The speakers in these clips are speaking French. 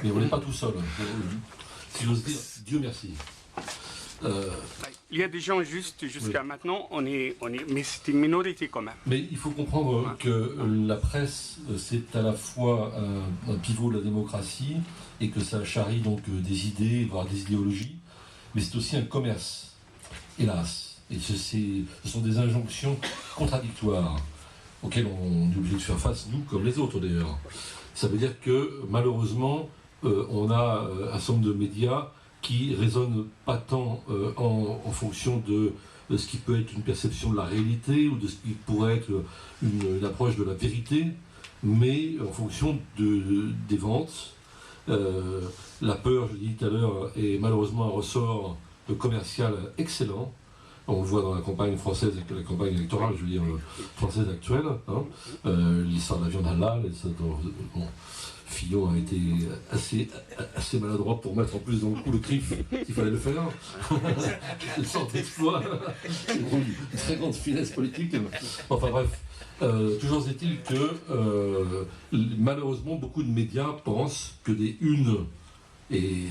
mais on n'est pas tout seul. Si j'ose dire, Dieu merci. Il y a des gens jusqu'à maintenant, mais c'est une minorité quand même. Mais il faut comprendre que la presse, c'est à la fois un pivot de la démocratie et que ça charrie donc des idées, voire des idéologies, mais c'est aussi un commerce, hélas. Et ce sont des injonctions contradictoires auxquelles on est obligé de faire face, nous comme les autres d'ailleurs. Ça veut dire que malheureusement, on a un certain nombre de médias qui résonnent pas tant en fonction de ce qui peut être une perception de la réalité ou de ce qui pourrait être une approche de la vérité, mais en fonction des ventes. La peur, je l'ai dit tout à l'heure, est malheureusement un ressort commercial excellent. On le voit dans la campagne française, la campagne électorale, je veux dire, française actuelle. Hein. L'histoire de la viande halal, Fillon a été assez maladroit pour mettre en plus dans le coup le CRIF, s'il fallait le faire. C'est une sorte d'exploit, une très grande finesse politique. Enfin bref, toujours est-il que malheureusement beaucoup de médias pensent que des unes, et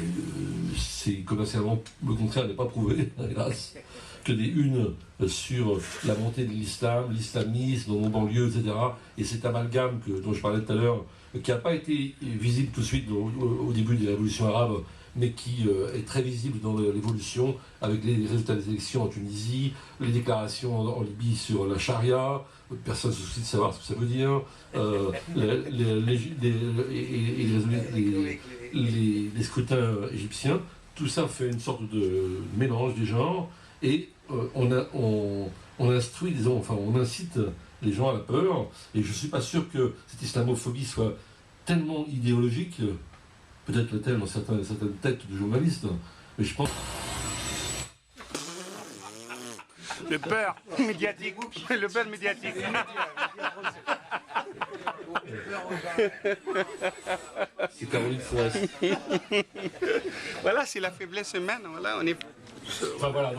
c'est commercialement le contraire n'est pas prouvé, hélas, que des unes sur la montée de l'islam, l'islamisme dans nos banlieues, etc. Et cet amalgame dont je parlais tout à l'heure, qui n'a pas été visible tout de suite au début des révolutions arabes, mais qui est très visible dans l'évolution, avec les résultats des élections en Tunisie, les déclarations en Libye sur la charia, personne ne se soucie de savoir ce que ça veut dire, les scrutins égyptiens, tout ça fait une sorte de mélange des genres, et on instruit, disons, enfin on incite les gens à la peur, et je ne suis pas sûr que cette islamophobie soit tellement idéologique, peut-être l'est-elle dans certaines têtes de journalistes, mais je pense... Le beurre médiatique, le beurre médiatique. C'est Caroline Forest. Voilà, c'est la faiblesse humaine, voilà, on est... Enfin voilà,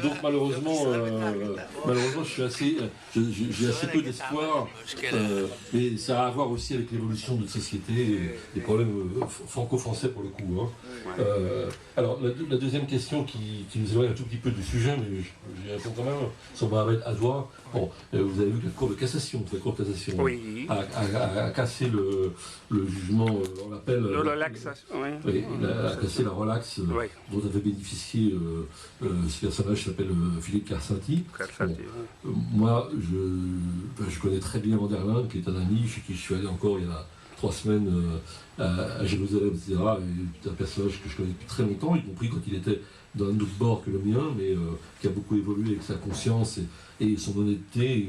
donc malheureusement, j'ai assez peu d'espoir, mais ça a à voir aussi avec l'évolution de notre société, des problèmes franco-français pour le coup. Hein. Alors la deuxième question qui nous éloigne un tout petit peu du sujet, mais j'y réponds quand même, sur Mohamed Azoua. Bon, vous avez vu que la Cour de cassation, oui, a cassé le jugement, on l'appelle... Le relaxation, oui. Il a cassé la relaxe dont avait bénéficié ce personnage qui s'appelle Philippe Carcenti. Moi, je connais très bien Vanderlyn, qui est un ami chez qui je suis allé encore il y a 3 semaines à Jérusalem, etc. Et un personnage que je connais depuis très longtemps, y compris quand il était d'un autre bord que le mien, mais qui a beaucoup évolué avec sa conscience et son honnêteté.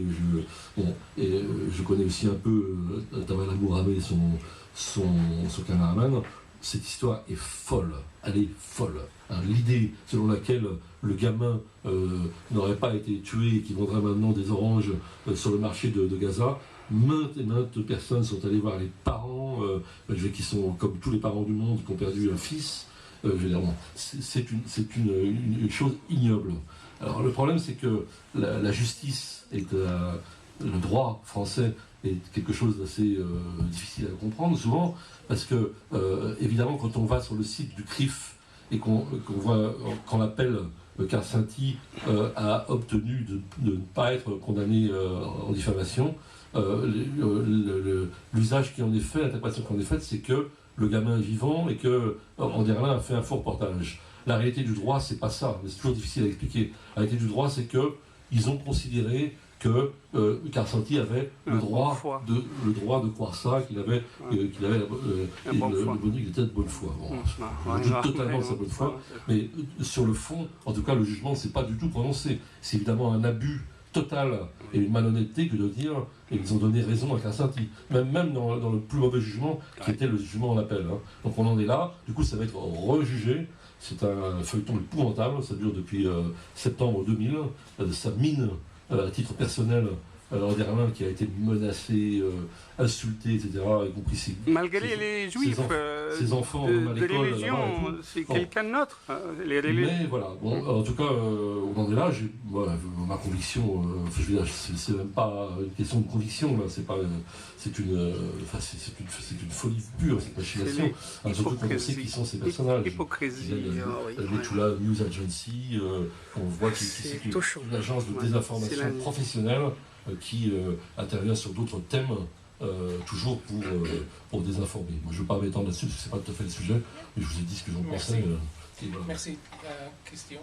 Je connais aussi un peu Tamara Mouramé, son caméraman. Cette histoire est folle, elle est folle. Hein, l'idée selon laquelle le gamin n'aurait pas été tué et qui vendrait maintenant des oranges sur le marché de Gaza, maintes et maintes personnes sont allées voir les parents, qui sont comme tous les parents du monde qui ont perdu un fils. C'est une chose ignoble. Alors le problème c'est que la justice est le droit français est quelque chose d'assez difficile à comprendre souvent, parce que évidemment quand on va sur le site du CRIF et qu'on appelle Carcenti a obtenu de ne pas être condamné en diffamation, l'usage qui en est fait, l'interprétation qui en est faite, c'est que le gamin est vivant et que Vanderlyn a fait un faux reportage. La réalité du droit, c'est pas ça, mais c'est toujours difficile à expliquer. La réalité du droit, c'est que ils ont considéré que Carcenti avait le droit de croire ça, qu'il avait le bonheur, qu'il était de bonne foi. Bon, je doute totalement de sa bonne foi, mais sur le fond, en tout cas, le jugement ne s'est pas du tout prononcé. C'est évidemment un abus total et une malhonnêteté que de dire qu'ils ont donné raison à Carcenti, même dans le plus mauvais jugement qui était le jugement en appel. Hein. Donc on en est là, du coup ça va être rejugé, c'est un feuilleton épouvantable, ça dure depuis septembre 2000, ça mine à titre personnel Anderlin qui a été menacé, insulté, etc., y compris malgré les juifs ses enfants de à l'école, religion, c'est quelqu'un d'autre. Mais voilà, bon, en tout cas, on en est là. Ma conviction, je veux dire, c'est même pas une question de conviction, là, c'est une folie pure, cette machination. Surtout quand on sait qui sont ces personnages. Hypocrisie. L'Etula News Agency, on voit que c'est une agence de désinformation professionnelle qui intervient sur d'autres thèmes, toujours pour désinformer. Moi, je ne veux pas m'étendre là-dessus, parce que ce n'est pas tout à fait le sujet, mais je vous ai dit ce que j'en pensais. Merci. Question?